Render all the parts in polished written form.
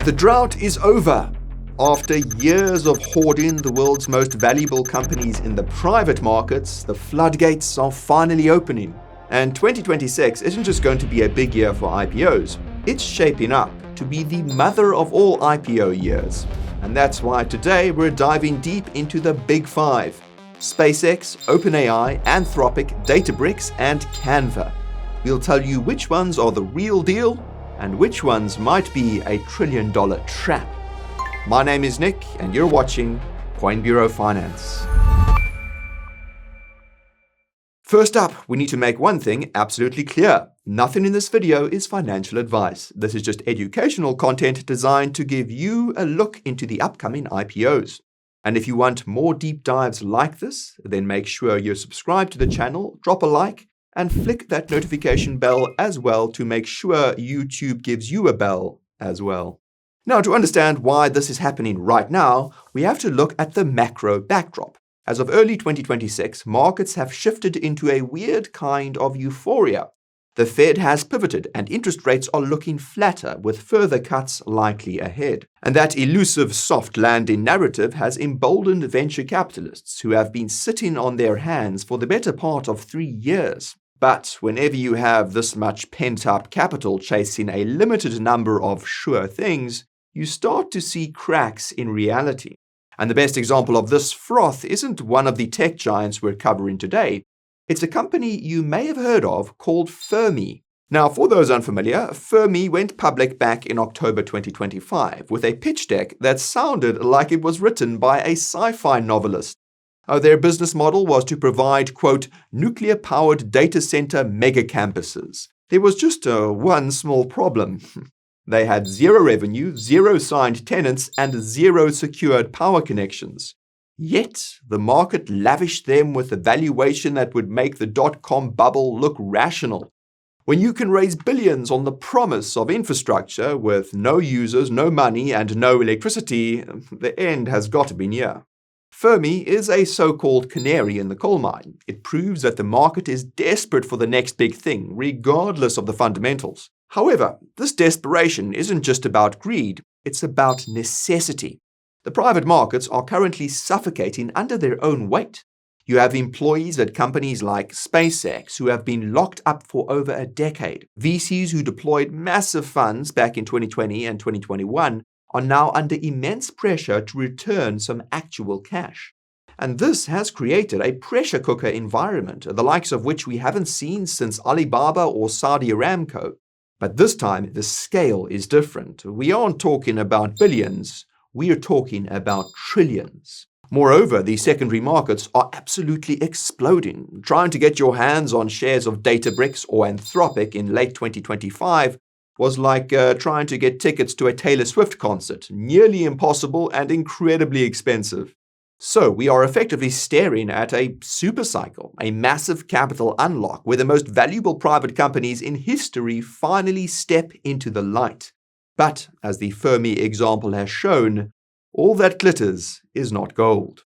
The drought is over. After years of hoarding the world's most valuable companies in the private markets, the floodgates are finally opening. And 2026 isn't just going to be a big year for IPOs, it's shaping up to be the mother of all IPO years. And that's why today we're diving deep into the big five: SpaceX, OpenAI, Anthropic, Databricks, and Canva. We'll tell you which ones are the real deal and which ones might be a trillion-dollar trap. My name is Nick, and you're watching Coin Bureau Finance. First up, we need to make one thing absolutely clear. Nothing in this video is financial advice. This is just educational content designed to give you a look into the upcoming IPOs. And if you want more deep dives like this, then make sure you're subscribed to the channel, drop a like, and flick that notification bell as well to make sure YouTube gives you a bell as well. Now, to understand why this is happening right now, we have to look at the macro backdrop. As of early 2026, markets have shifted into a weird kind of euphoria. The Fed has pivoted and interest rates are looking flatter, with further cuts likely ahead. And that elusive soft landing narrative has emboldened venture capitalists who have been sitting on their hands for the better part of 3 years. But whenever you have this much pent-up capital chasing a limited number of sure things, you start to see cracks in reality. And the best example of this froth isn't one of the tech giants we're covering today. It's a company you may have heard of called Fermi. Now, for those unfamiliar, Fermi went public back in October 2025 with a pitch deck that sounded like it was written by a sci-fi novelist. Their business model was to provide, quote, nuclear-powered data center mega campuses. There was just one small problem. They had zero revenue, zero signed tenants, and zero secured power connections. Yet, the market lavished them with a valuation that would make the dot-com bubble look rational. When you can raise billions on the promise of infrastructure with no users, no money, and no electricity, the end has got to be near. Fermi is a so-called canary in the coal mine. It proves that the market is desperate for the next big thing, regardless of the fundamentals. However, this desperation isn't just about greed, it's about necessity. The private markets are currently suffocating under their own weight. You have employees at companies like SpaceX who have been locked up for over a decade. VCs who deployed massive funds back in 2020 and 2021 are now under immense pressure to return some actual cash. And this has created a pressure cooker environment, the likes of which we haven't seen since Alibaba or Saudi Aramco. But this time, the scale is different. We aren't talking about billions, we are talking about trillions. Moreover, the secondary markets are absolutely exploding. Trying to get your hands on shares of Databricks or Anthropic in late 2025 was like trying to get tickets to a Taylor Swift concert, nearly impossible and incredibly expensive. So we are effectively staring at a supercycle, a massive capital unlock where the most valuable private companies in history finally step into the light. But, as the Fermi example has shown, all that glitters is not gold.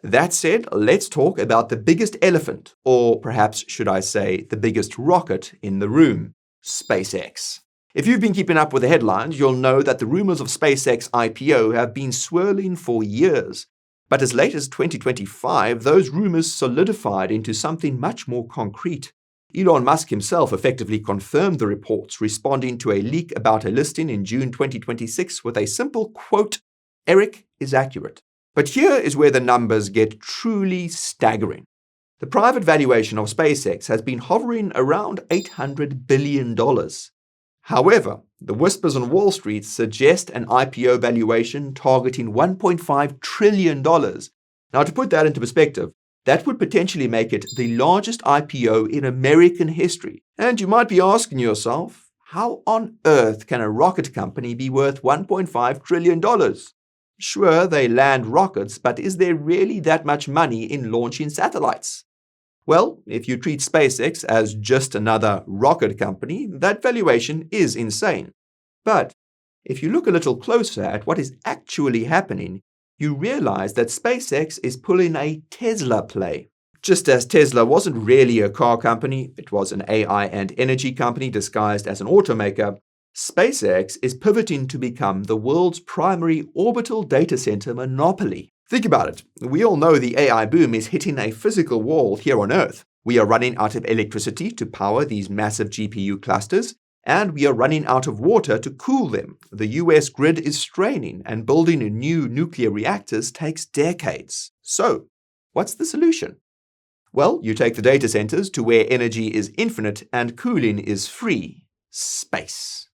That said, let's talk about the biggest elephant, or perhaps should I say the biggest rocket in the room: SpaceX. If you've been keeping up with the headlines, you'll know that the rumors of SpaceX IPO have been swirling for years. But as late as 2025, those rumors solidified into something much more concrete. Elon Musk himself effectively confirmed the reports, responding to a leak about a listing in June 2026 with a simple quote, "Eric is accurate." But here is where the numbers get truly staggering. The private valuation of SpaceX has been hovering around $800 billion. However, the whispers on Wall Street suggest an IPO valuation targeting $1.5 trillion. Now, to put that into perspective, that would potentially make it the largest IPO in American history. And you might be asking yourself, how on earth can a rocket company be worth $1.5 trillion? Sure, they land rockets, but is there really that much money in launching satellites? Well, if you treat SpaceX as just another rocket company, that valuation is insane. But if you look a little closer at what is actually happening, you realize that SpaceX is pulling a Tesla play. Just as Tesla wasn't really a car company, it was an AI and energy company disguised as an automaker, SpaceX is pivoting to become the world's primary orbital data center monopoly. Think about it. We all know the AI boom is hitting a physical wall here on Earth. We are running out of electricity to power these massive GPU clusters, and we are running out of water to cool them. The US grid is straining, and building new nuclear reactors takes decades. So, what's the solution? Well, you take the data centers to where energy is infinite and cooling is free. Space.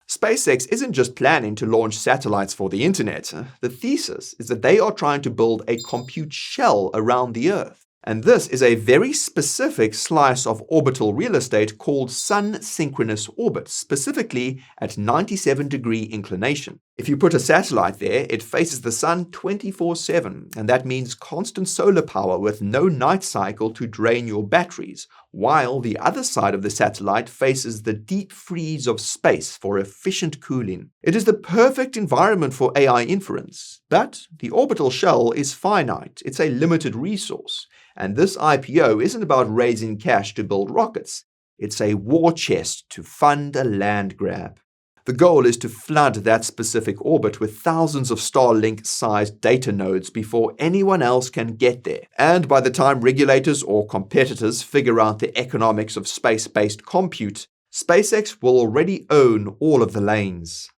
SpaceX isn't just planning to launch satellites for the internet. The thesis is that they are trying to build a compute shell around the Earth. And this is a very specific slice of orbital real estate called sun-synchronous orbit, specifically at 97-degree inclination. If you put a satellite there, it faces the sun 24/7, and that means constant solar power with no night cycle to drain your batteries, while the other side of the satellite faces the deep freeze of space for efficient cooling. It is the perfect environment for AI inference, but the orbital shell is finite. It's a limited resource. And this IPO isn't about raising cash to build rockets. It's a war chest to fund a land grab. The goal is to flood that specific orbit with thousands of Starlink-sized data nodes before anyone else can get there. And by the time regulators or competitors figure out the economics of space-based compute, SpaceX will already own all of the lanes.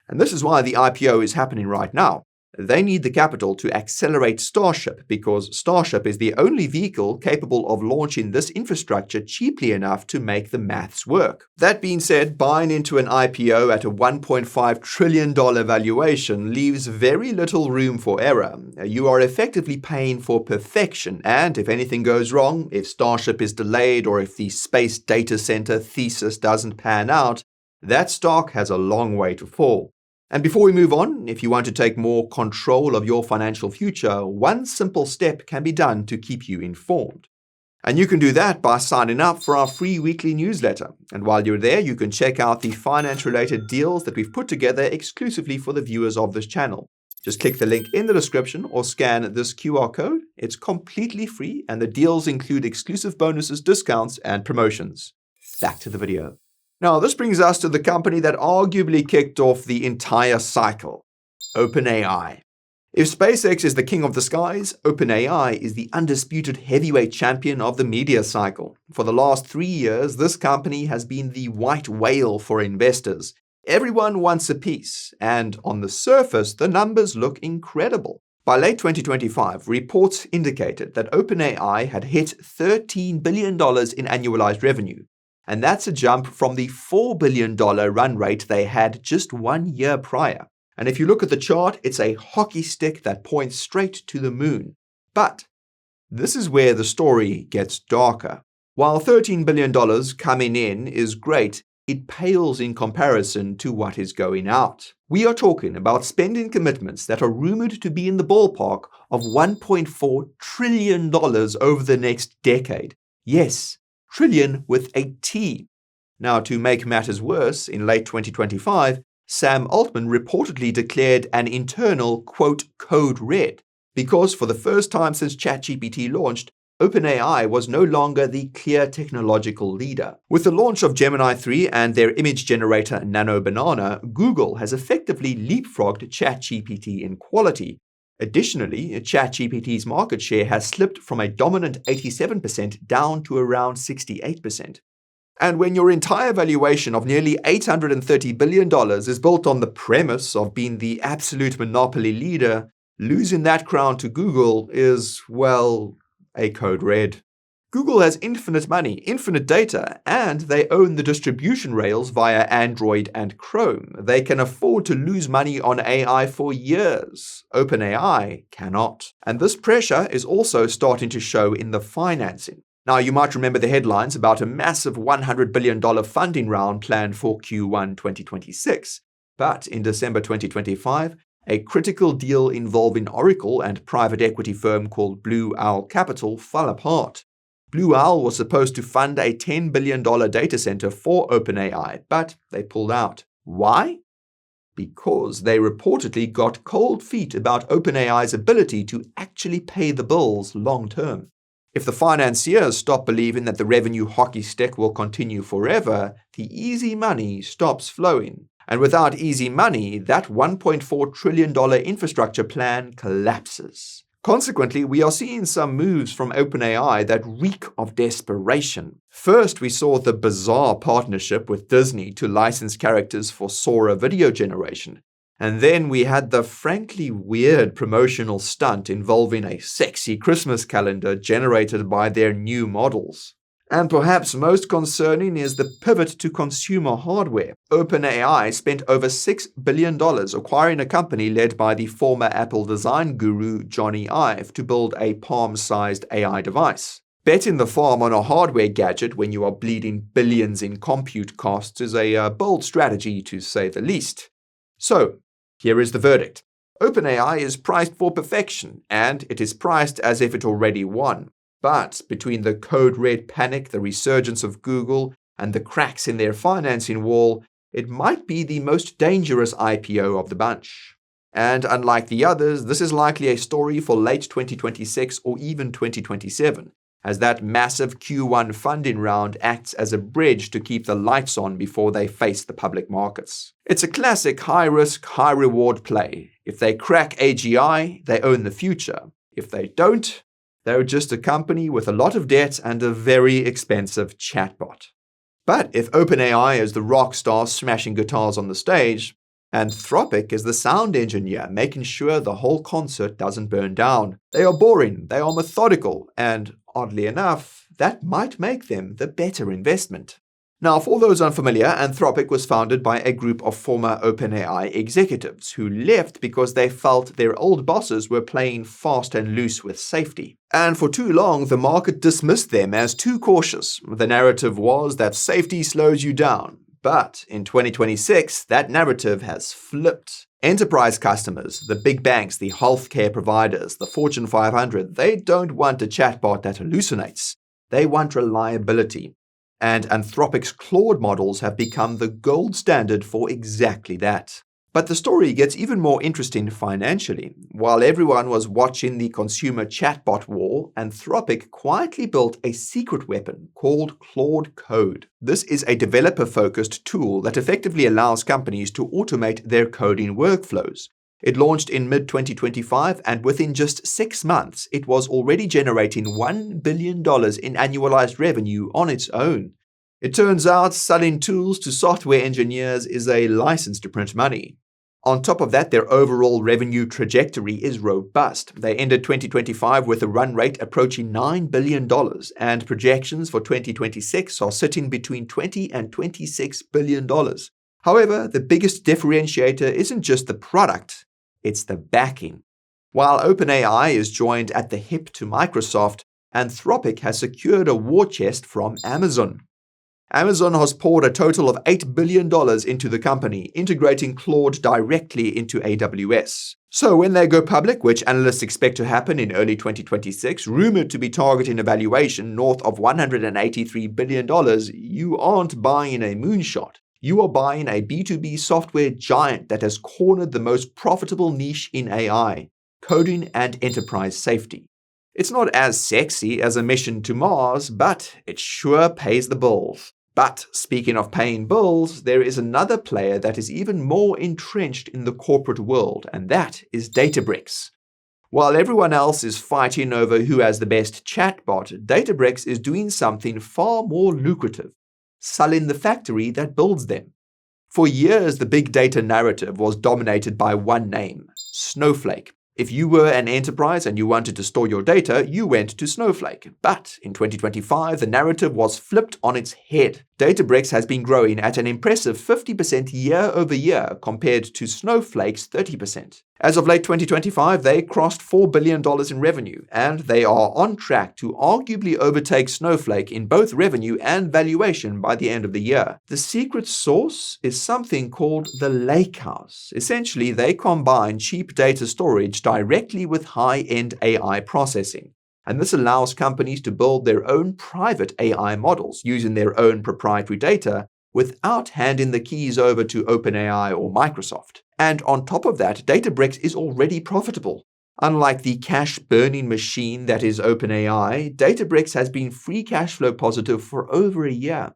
And this is why the IPO is happening right now. They need the capital to accelerate Starship because Starship is the only vehicle capable of launching this infrastructure cheaply enough to make the maths work. That being said, buying into an IPO at a $1.5 trillion valuation leaves very little room for error. You are effectively paying for perfection, and if anything goes wrong, if Starship is delayed or if the space data center thesis doesn't pan out, that stock has a long way to fall. And before we move on, if you want to take more control of your financial future, one simple step can be done to keep you informed. And you can do that by signing up for our free weekly newsletter. And while you're there, you can check out the finance-related deals that we've put together exclusively for the viewers of this channel. Just click the link in the description or scan this QR code. It's completely free, and the deals include exclusive bonuses, discounts, and promotions. Back to the video. Now, this brings us to the company that arguably kicked off the entire cycle, OpenAI. If SpaceX is the king of the skies, OpenAI is the undisputed heavyweight champion of the media cycle. For the last 3 years, this company has been the white whale for investors. Everyone wants a piece, and on the surface, the numbers look incredible. By late 2025, reports indicated that OpenAI had hit $13 billion in annualized revenue. And that's a jump from the $4 billion run rate they had just 1 year prior. And if you look at the chart, it's a hockey stick that points straight to the moon. But this is where the story gets darker. While $13 billion coming in is great, it pales in comparison to what is going out. We are talking about spending commitments that are rumored to be in the ballpark of $1.4 trillion over the next decade. Yes, trillion with a T. Now, to make matters worse, in late 2025, Sam Altman reportedly declared an internal, quote, code red, because for the first time since ChatGPT launched, OpenAI was no longer the clear technological leader. With the launch of Gemini 3 and their image generator Nano Banana, Google has effectively leapfrogged ChatGPT in quality. Additionally, ChatGPT's market share has slipped from a dominant 87% down to around 68%. And when your entire valuation of nearly $830 billion is built on the premise of being the absolute monopoly leader, losing that crown to Google is, well, a code red. Google has infinite money, infinite data, and they own the distribution rails via Android and Chrome. They can afford to lose money on AI for years. OpenAI cannot. And this pressure is also starting to show in the financing. Now, you might remember the headlines about a massive $100 billion funding round planned for Q1 2026. But in December 2025, a critical deal involving Oracle and private equity firm called Blue Owl Capital fell apart. Blue Owl was supposed to fund a $10 billion data center for OpenAI, but they pulled out. Why? Because they reportedly got cold feet about OpenAI's ability to actually pay the bills long term. If the financiers stop believing that the revenue hockey stick will continue forever, the easy money stops flowing. And without easy money, that $1.4 trillion infrastructure plan collapses. Consequently, we are seeing some moves from OpenAI that reek of desperation. First, we saw the bizarre partnership with Disney to license characters for Sora video generation. And then we had the frankly weird promotional stunt involving a sexy Christmas calendar generated by their new models. And perhaps most concerning is the pivot to consumer hardware. OpenAI spent over $6 billion acquiring a company led by the former Apple design guru Johnny Ive to build a palm-sized AI device. Betting the farm on a hardware gadget when you are bleeding billions in compute costs is a bold strategy, to say the least. So, here is the verdict. OpenAI is priced for perfection, and it is priced as if it already won. But between the code red panic, the resurgence of Google, and the cracks in their financing wall, it might be the most dangerous IPO of the bunch. And unlike the others, this is likely a story for late 2026 or even 2027, as that massive Q1 funding round acts as a bridge to keep the lights on before they face the public markets. It's a classic high-risk, high-reward play. If they crack AGI, they own the future. If they don't, they're just a company with a lot of debt and a very expensive chatbot. But if OpenAI is the rock star smashing guitars on the stage, Anthropic is the sound engineer making sure the whole concert doesn't burn down. They are boring, they are methodical, and oddly enough, that might make them the better investment. Now, for those unfamiliar, Anthropic was founded by a group of former OpenAI executives who left because they felt their old bosses were playing fast and loose with safety. And for too long, the market dismissed them as too cautious. The narrative was that safety slows you down. But in 2026, that narrative has flipped. Enterprise customers, the big banks, the healthcare providers, the Fortune 500, they don't want a chatbot that hallucinates. They want reliability. And Anthropic's Claude models have become the gold standard for exactly that. But the story gets even more interesting financially. While everyone was watching the consumer chatbot war, Anthropic quietly built a secret weapon called Claude Code. This is a developer-focused tool that effectively allows companies to automate their coding workflows. It launched in mid-2025, and within just 6 months, it was already generating $1 billion in annualized revenue on its own. It turns out selling tools to software engineers is a license to print money. On top of that, their overall revenue trajectory is robust. They ended 2025 with a run rate approaching $9 billion, and projections for 2026 are sitting between $20 and $26 billion. However, the biggest differentiator isn't just the product, it's the backing. While OpenAI is joined at the hip to Microsoft, Anthropic has secured a war chest from Amazon. Amazon has poured a total of $8 billion into the company, integrating Claude directly into AWS. So when they go public, which analysts expect to happen in early 2026, rumored to be targeting a valuation north of $183 billion, you aren't buying a moonshot. You are buying a B2B software giant that has cornered the most profitable niche in AI, coding and enterprise safety. It's not as sexy as a mission to Mars, but it sure pays the bills. But speaking of paying bills, there is another player that is even more entrenched in the corporate world, and that is Databricks. While everyone else is fighting over who has the best chatbot, Databricks is doing something far more lucrative: selling the factory that builds them. For years, the big data narrative was dominated by one name: Snowflake. If you were an enterprise and you wanted to store your data, you went to Snowflake. But in 2025, the narrative was flipped on its head. Databricks has been growing at an impressive 50% year over year compared to Snowflake's 30%. As of late 2025, they crossed $4 billion in revenue, and they are on track to arguably overtake Snowflake in both revenue and valuation by the end of the year. The secret sauce is something called the Lakehouse. Essentially, they combine cheap data storage directly with high-end AI processing. And this allows companies to build their own private AI models using their own proprietary data without handing the keys over to OpenAI or Microsoft. And on top of that, Databricks is already profitable. Unlike the cash-burning machine that is OpenAI, Databricks has been free cash flow positive for over a year.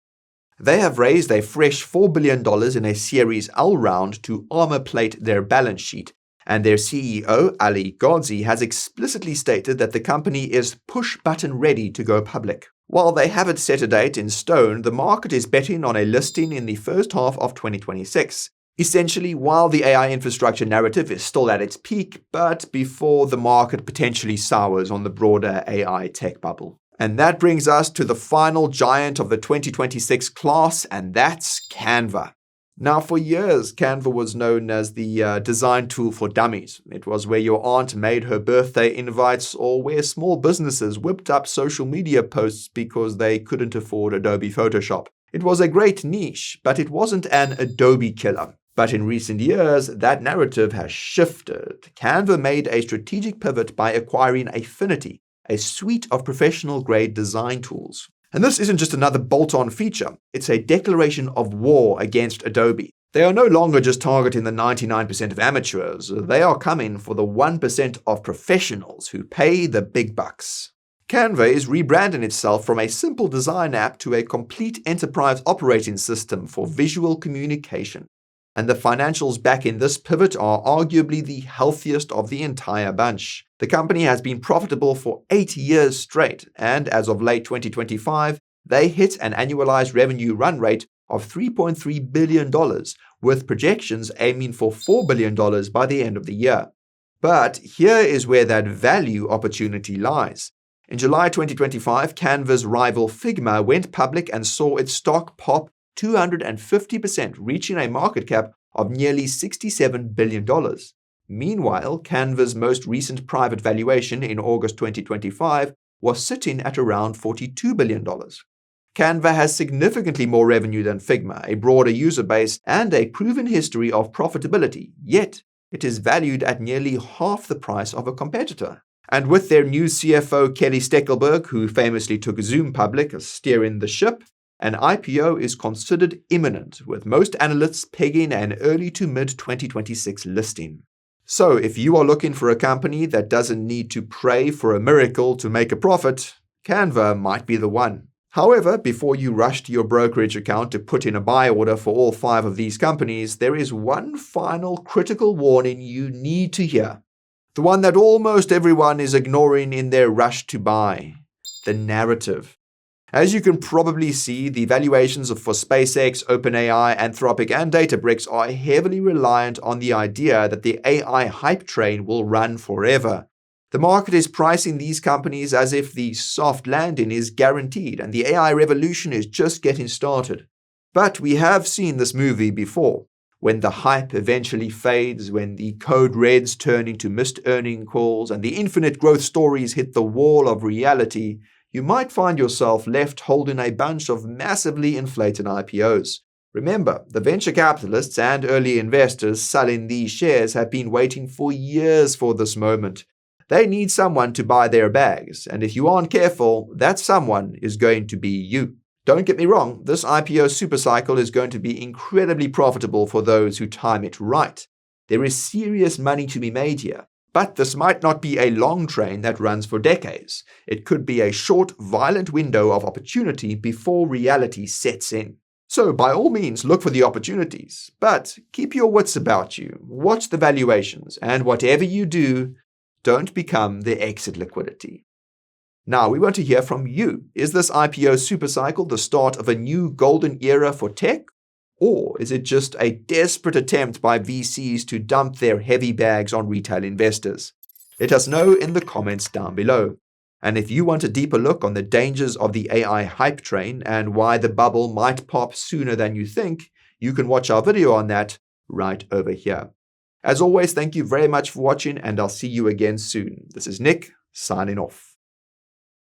They have raised a fresh $4 billion in a Series L round to armor-plate their balance sheet, and their CEO, Ali Ghodzi, has explicitly stated that the company is push-button ready to go public. While they haven't set a date in stone, the market is betting on a listing in the first half of 2026. Essentially, while the AI infrastructure narrative is still at its peak, but before the market potentially sours on the broader AI tech bubble. And that brings us to the final giant of the 2026 class, and that's Canva. Now, for years, Canva was known as the design tool for dummies. It was where your aunt made her birthday invites or where small businesses whipped up social media posts because they couldn't afford Adobe Photoshop. It was a great niche, but it wasn't an Adobe killer. But in recent years, that narrative has shifted. Canva made a strategic pivot by acquiring Affinity, a suite of professional-grade design tools. And this isn't just another bolt-on feature, it's a declaration of war against Adobe. They are no longer just targeting the 99% of amateurs, they are coming for the 1% of professionals who pay the big bucks. Canva is rebranding itself from a simple design app to a complete enterprise operating system for visual communication. And the financials backing this pivot are arguably the healthiest of the entire bunch. The company has been profitable for 8 years straight, and as of late 2025, they hit an annualized revenue run rate of $3.3 billion, with projections aiming for $4 billion by the end of the year. But here is where that value opportunity lies. In July 2025, Canva's rival Figma went public and saw its stock pop 250%, reaching a market cap of nearly $67 billion. Meanwhile, Canva's most recent private valuation in August 2025 was sitting at around $42 billion. Canva has significantly more revenue than Figma, a broader user base, and a proven history of profitability, yet it is valued at nearly half the price of a competitor. And with their new CFO Kelly Steckelberg, who famously took Zoom public, steering the ship, an IPO is considered imminent, with most analysts pegging an early to mid-2026 listing. So if you are looking for a company that doesn't need to pray for a miracle to make a profit, Canva might be the one. However, before you rush to your brokerage account to put in a buy order for all 5 of these companies, there is one final critical warning you need to hear. The one that almost everyone is ignoring in their rush to buy. The narrative. As you can probably see, the valuations for SpaceX, OpenAI, Anthropic, and Databricks are heavily reliant on the idea that the AI hype train will run forever. The market is pricing these companies as if the soft landing is guaranteed and the AI revolution is just getting started. But we have seen this movie before. When the hype eventually fades, when the code reds turn into missed earning calls, and the infinite growth stories hit the wall of reality, you might find yourself left holding a bunch of massively inflated IPOs. Remember, the venture capitalists and early investors selling these shares have been waiting for years for this moment. They need someone to buy their bags, and if you aren't careful, that someone is going to be you. Don't get me wrong, this IPO supercycle is going to be incredibly profitable for those who time it right. There is serious money to be made here. But this might not be a long train that runs for decades. It could be a short, violent window of opportunity before reality sets in. So by all means, look for the opportunities, but keep your wits about you, watch the valuations, and whatever you do, don't become the exit liquidity. Now, we want to hear from you. Is this IPO supercycle the start of a new golden era for tech? Or is it just a desperate attempt by VCs to dump their heavy bags on retail investors? Let us know in the comments down below. And if you want a deeper look on the dangers of the AI hype train and why the bubble might pop sooner than you think, you can watch our video on that right over here. As always, thank you very much for watching, and I'll see you again soon. This is Nick, signing off.